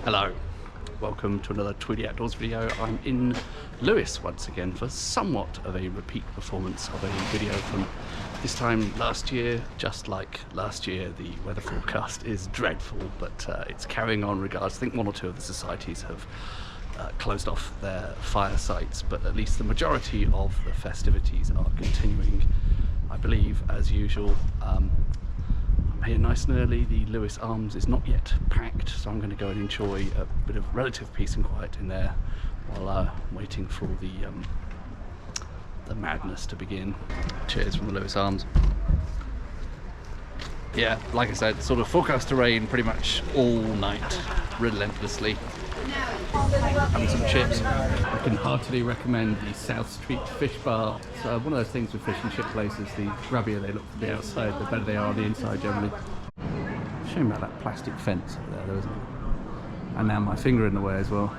Hello, welcome to another Tweedy Outdoors video. I'm in Lewes once again for somewhat of a repeat performance of a video from this time last year. Just like last year, the weather forecast is dreadful, but it's carrying on regardless. I think one or two of the societies have closed off their fire sites, but at least the majority of the festivities are continuing, I believe, as usual. I'm here nice and early. The Lewes Arms is not yet packed, so I'm going to go and enjoy a bit of relative peace and quiet in there while waiting for the madness to begin. Cheers from the Lewes Arms. Yeah, like I said, sort of forecast to rain pretty much all night, relentlessly. Having some chips. I can heartily recommend the South Street Fish Bar. It's one of those things with fish and chip places. The grubbier they look from the outside, the better they are on the inside generally. Shame about that plastic fence over there though, isn't it? And now my finger in the way as well.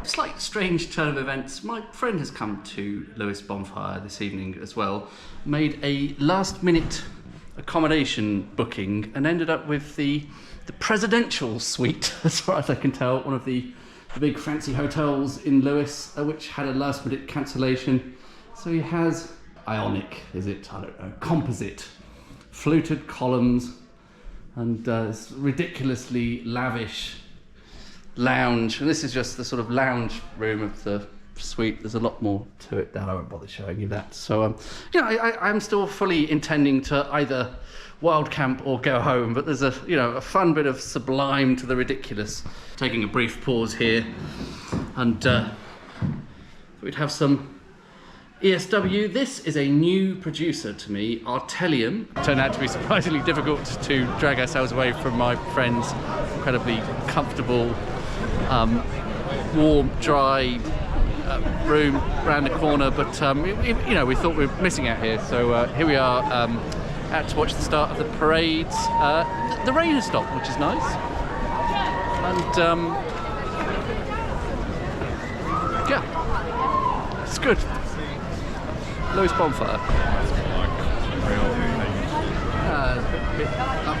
Slight strange turn of events. My friend has come to Lewes Bonfire this evening as well. Made a last minute accommodation booking and ended up with the presidential suite, as far as I can tell, one of the big fancy hotels in Lewes, which had a last minute cancellation. So he has ionic, is it? I don't know, composite, fluted columns, and this ridiculously lavish lounge. And this is just the sort of lounge room of the suite. There's a lot more to it down. I won't bother showing you that. So, I'm still fully intending to either wild camp or go home, but there's a fun bit of sublime to the ridiculous. Taking a brief pause here, and we'd have some ESW. This is a new producer to me, Artelium. Turned out to be surprisingly difficult to drag ourselves away from my friend's incredibly comfortable, warm, dry room around the corner, but we thought we were missing out here, so here we are. Out to watch the start of the parades. The rain has stopped, which is nice. And yeah, it's good. Lewes Bonfire. A bit up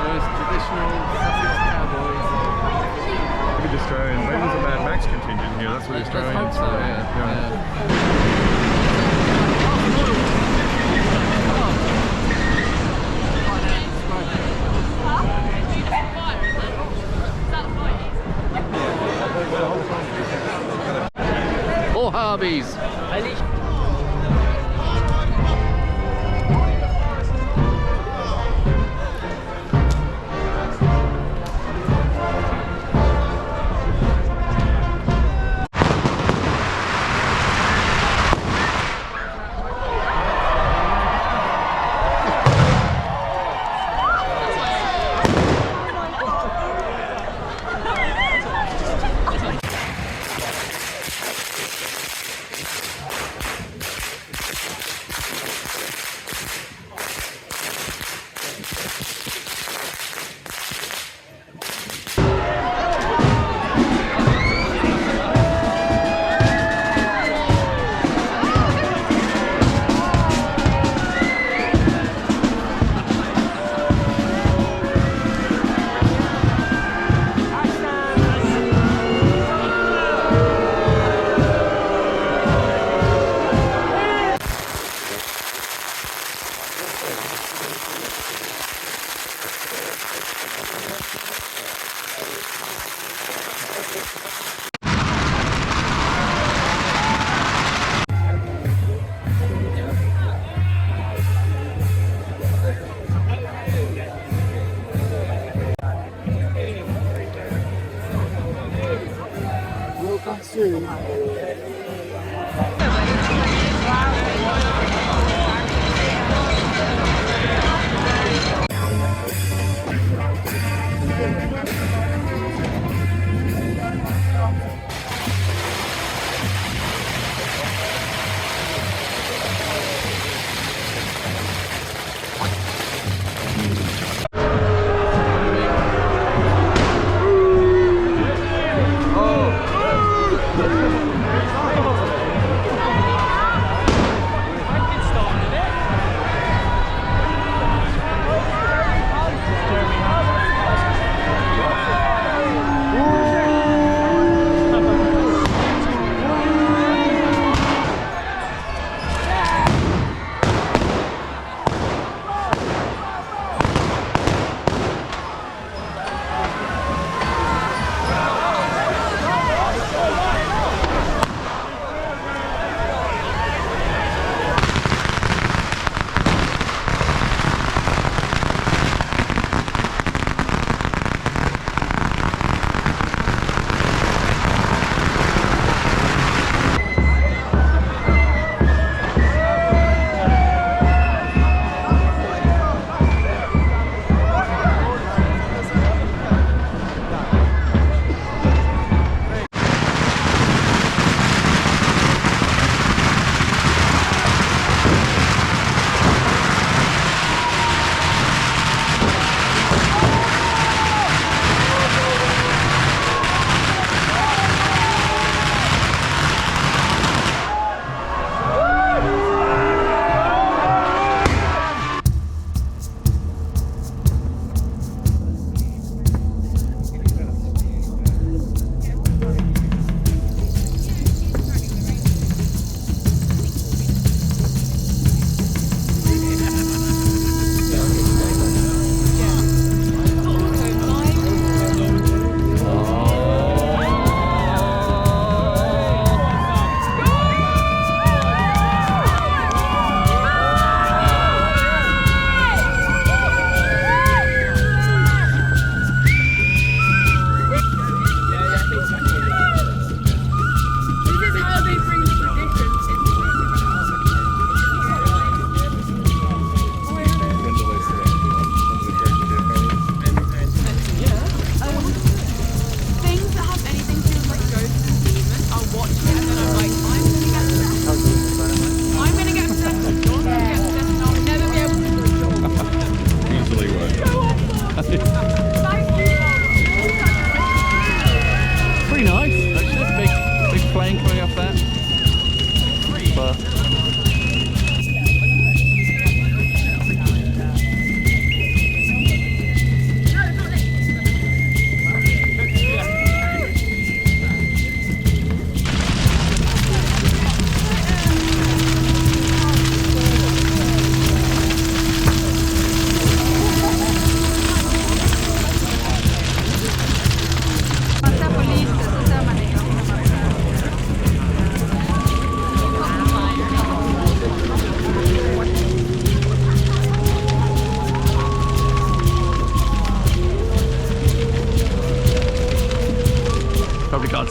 Lewes traditional Sussex cowboys. Look at the Australian. Maybe there's a Mad Max contingent here. That's what the Australians. Let's hope so, yeah. Or Harveys.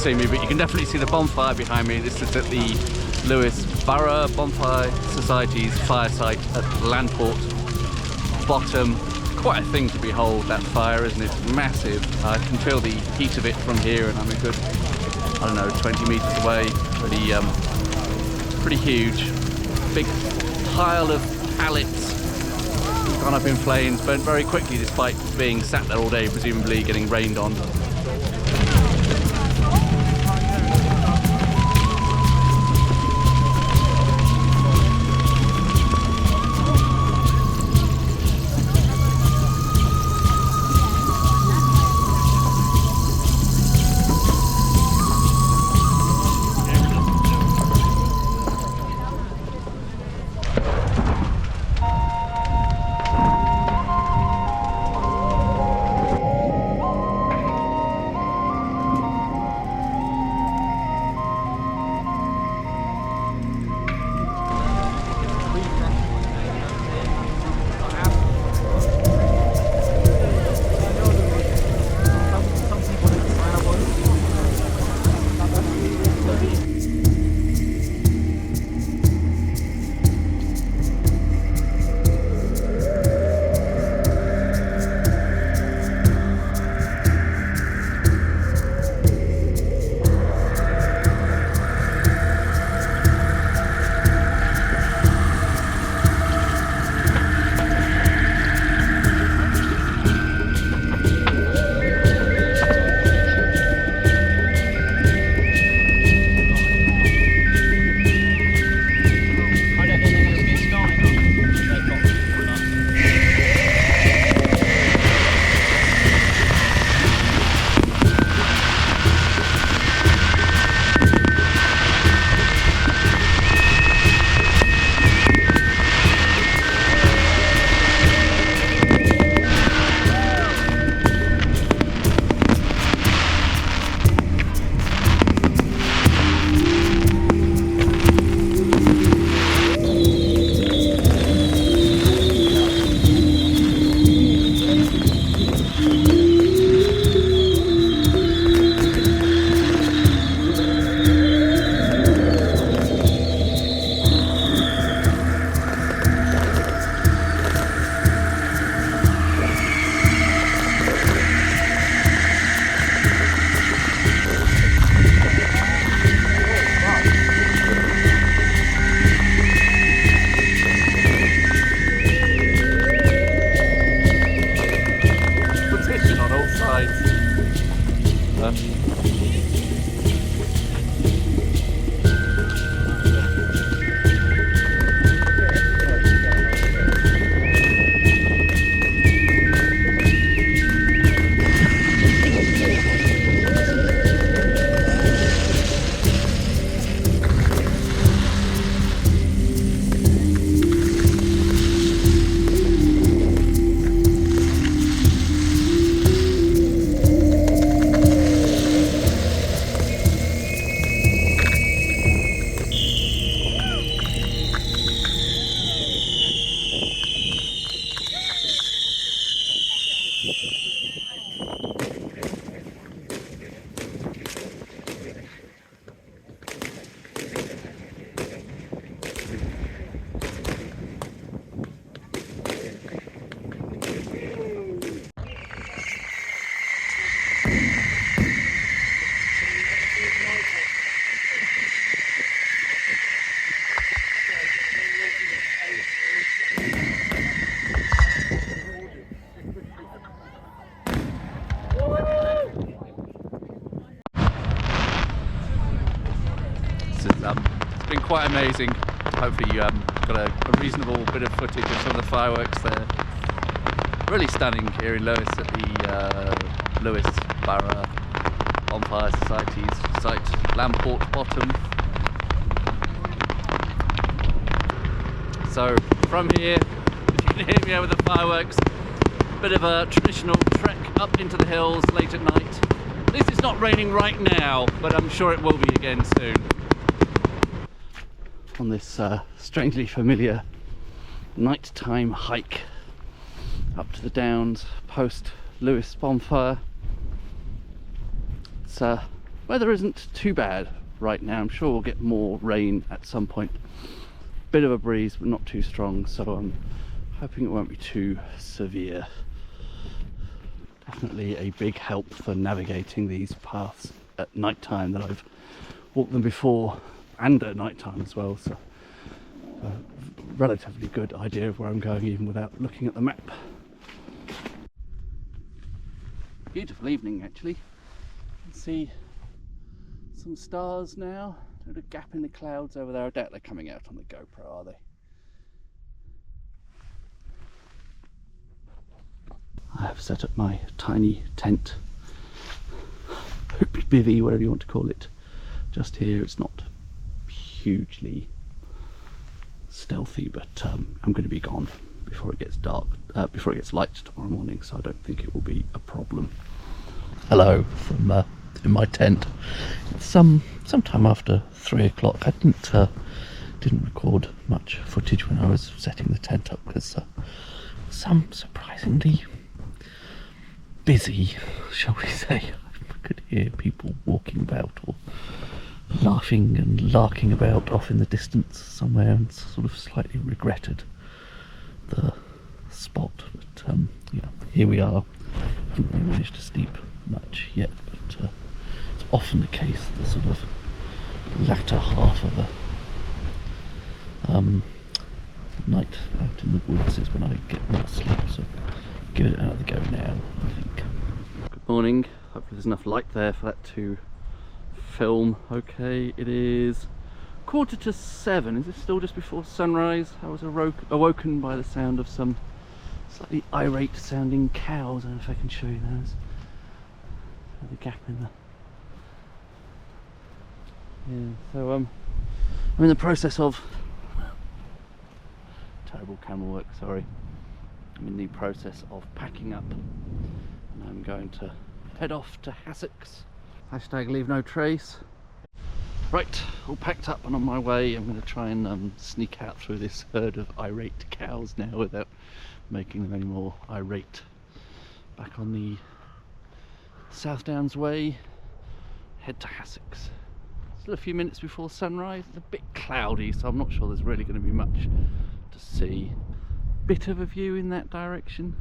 see me, but you can definitely see the bonfire behind me. This is at the Lewes Bonfire Society's fire site at Landport Bottom. Quite a thing to behold, that fire, isn't it? It's massive. I can feel the heat of it from here, and I'm a good, I don't know, 20 meters away. Pretty huge. Big pile of pallets gone up in flames, burnt very quickly despite being sat there all day, presumably getting rained on. It's been quite amazing. Hopefully you got a reasonable bit of footage of some of the fireworks there. Really stunning here in Lewes at the Lewes Bonfire Society's site, Landport Bottom. So from here, you can hear me over the fireworks. Bit of a traditional trek up into the hills late at night. At least it's not raining right now, but I'm sure it will be again soon. On this strangely familiar nighttime hike up to the Downs post Lewes Bonfire. It's weather isn't too bad right now. I'm sure we'll get more rain at some point. Bit of a breeze, but not too strong, so I'm hoping it won't be too severe. Definitely a big help for navigating these paths at night time, that I've walked them before and at night time as well, so a relatively good idea of where I'm going even without looking at the map. Beautiful evening actually. You can see some stars now. There's a gap in the clouds over there. I doubt they're coming out on the GoPro, are they? I have set up my tiny tent, bivvy, whatever you want to call it, just here. It's not hugely stealthy, but I'm going to be gone before it gets dark, before it gets light tomorrow morning, so I don't think it will be a problem. Hello from in my tent. It's sometime after 3 o'clock. I didn't record much footage when I was setting the tent up because some surprisingly busy, shall we say. I could hear people walking about or laughing and larking about off in the distance somewhere, and sort of slightly regretted the spot, but yeah, here we are. Haven't really managed to sleep much yet, but it's often the case. The sort of latter half of a night out in the woods is when I get more sleep, so give it another go now, I think. Good morning. Hopefully there's enough light there for that to film. Okay, it is 6:45. Is it still just before sunrise? I was awoken by the sound of some slightly irate sounding cows. I don't know if I can show you those. The gap in the... Yeah, so I'm in the process of... Terrible camera work, sorry. I'm in the process of packing up, and I'm going to head off to Hassocks. Hashtag leave no trace. Right, all packed up and on my way. I'm going to try and sneak out through this herd of irate cows now without making them any more irate. Back on the South Downs way, head to Hassocks. Still a few minutes before sunrise. It's a bit cloudy, so I'm not sure there's really going to be much to see. Bit of a view in that direction.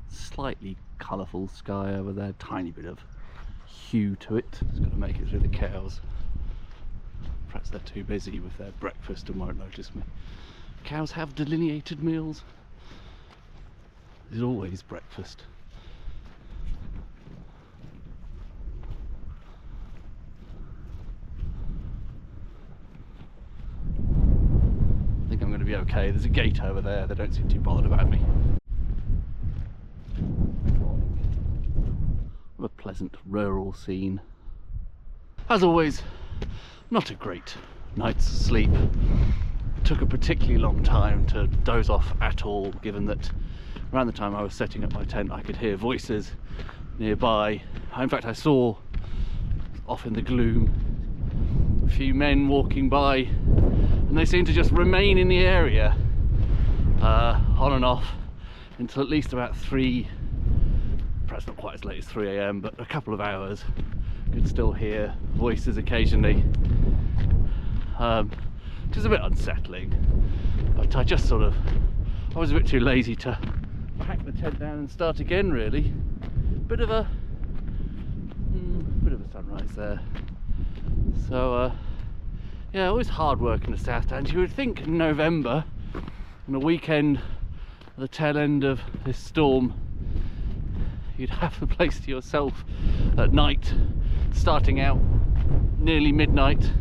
Slightly colourful sky over there, tiny bit of hue to it. Just got to make it through the cows. Perhaps they're too busy with their breakfast and won't notice me. Cows have delineated meals. There's always breakfast. I think I'm going to be okay. There's a gate over there. They don't seem too bothered about me. A pleasant rural scene. As always, not a great night's sleep. It took a particularly long time to doze off at all, given that around the time I was setting up my tent I could hear voices nearby. In fact, I saw off in the gloom a few men walking by, and they seemed to just remain in the area on and off until at least about 3, perhaps not quite as late as 3 AM, but a couple of hours. Could still hear voices occasionally, which is a bit unsettling. But I just I was a bit too lazy to pack the tent down and start again, really. Bit of a sunrise there. So yeah, always hard work in the South Downs. You would think in November, on a weekend at the tail end of this storm, you'd have the place to yourself at night, starting out nearly midnight,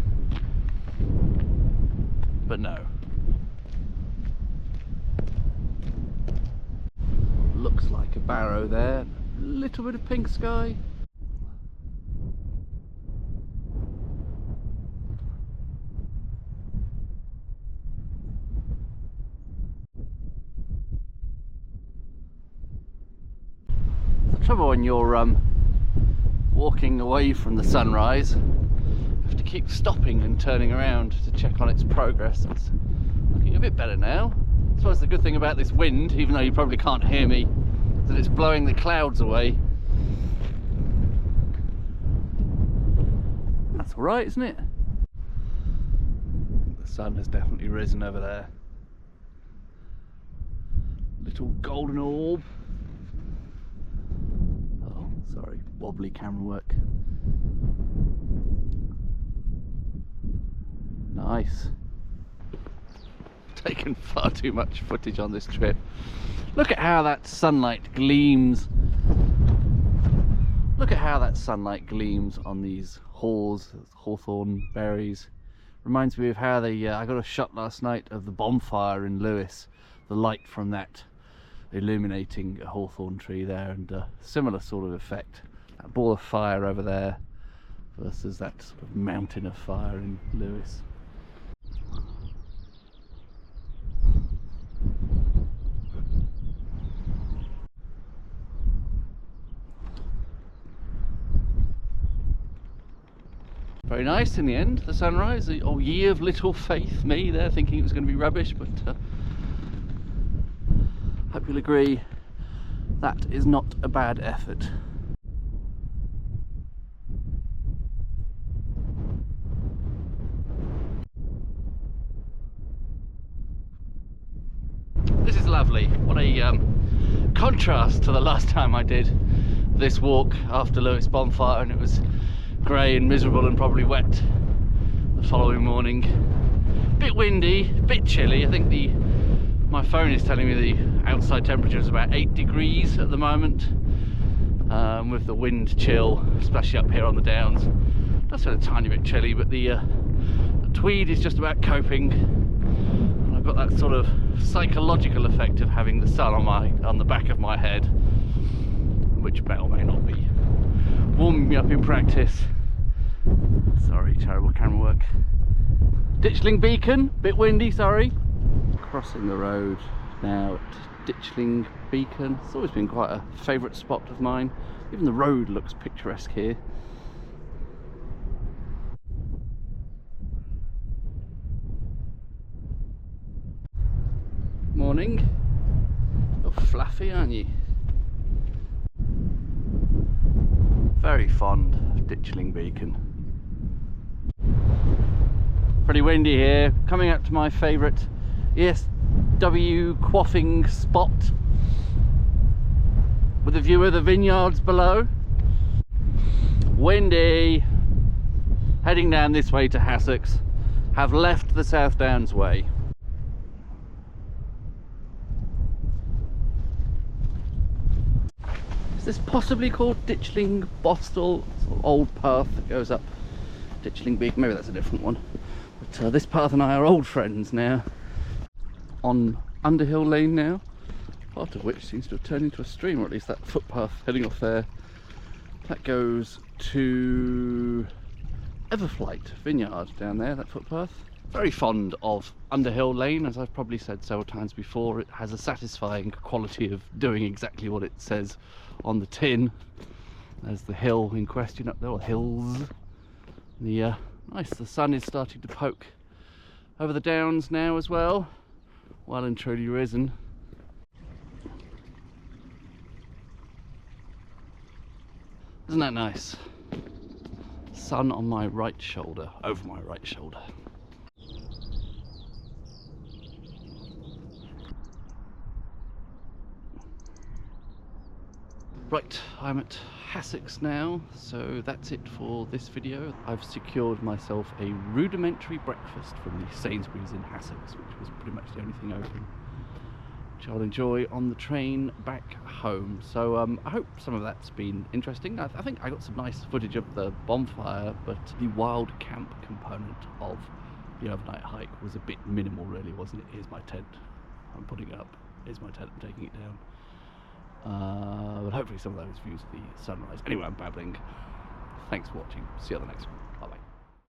but no. Looks like a barrow there, a little bit of pink sky. Trouble when you're walking away from the sunrise, you have to keep stopping and turning around to check on its progress. It's looking a bit better now. I suppose the good thing about this wind, even though you probably can't hear me, is that it's blowing the clouds away, beautiful, right, isn't it? The sun has definitely risen over there. Little golden orb. Oh, sorry, wobbly camera work. Nice. Taken far too much footage on this trip. Look at how that sunlight gleams. Look at how that sunlight gleams on these haws, hawthorn berries. Reminds me of how I got a shot last night of the bonfire in Lewes. The light from that illuminating a hawthorn tree there, and a similar sort of effect. That ball of fire over there versus that sort of mountain of fire in Lewes. Very nice in the end, the sunrise. Oh, ye of little faith, me there thinking it was going to be rubbish, but hope you'll agree that is not a bad effort. This is lovely. What a contrast to the last time I did this walk after Lewes Bonfire, and it was grey and miserable and probably wet the following morning. Bit windy, bit chilly. I think my phone is telling me the outside temperature is about 8 degrees at the moment, with the wind chill, especially up here on the downs. That's a tiny bit chilly, but the tweed is just about coping. And I've got that sort of psychological effect of having the sun on the back of my head, which may or may not be warming me up in practice. Sorry, terrible camera work. Ditchling Beacon, bit windy, sorry. Crossing the road now at Ditchling Beacon. It's always been quite a favourite spot of mine. Even the road looks picturesque here. Morning. You're fluffy, aren't you? Very fond of Ditchling Beacon. Pretty windy here. Coming up to my favourite ESW quaffing spot with a view of the vineyards below. Windy. Heading down this way to Hassocks. Have left the South Downs way. Is this possibly called Ditchling Bostel? Sort of old path that goes up Ditchling Beacon. Maybe that's a different one. But this path and I are old friends now. On Underhill Lane now, part of which seems to have turned into a stream, or at least that footpath heading off there. That goes to Everflight Vineyard down there, that footpath. Very fond of Underhill Lane, as I've probably said several times before. It has a satisfying quality of doing exactly what it says on the tin. There's the hill in question up there, or hills. Nice, the sun is starting to poke over the downs now as well. Well and truly risen. Isn't that nice? Sun on my right shoulder, over my right shoulder. Right, I'm at Hassocks now, so that's it for this video. I've secured myself a rudimentary breakfast from the Sainsbury's in Hassocks, which was pretty much the only thing open, which I'll enjoy on the train back home. So I hope some of that's been interesting. I think I got some nice footage of the bonfire, but the wild camp component of the overnight hike was a bit minimal really, wasn't it? Here's my tent, I'm putting it up. Here's my tent, I'm taking it down. But hopefully some of those views of the sunrise. Anyway, I'm babbling. Thanks for watching. See you on the next one.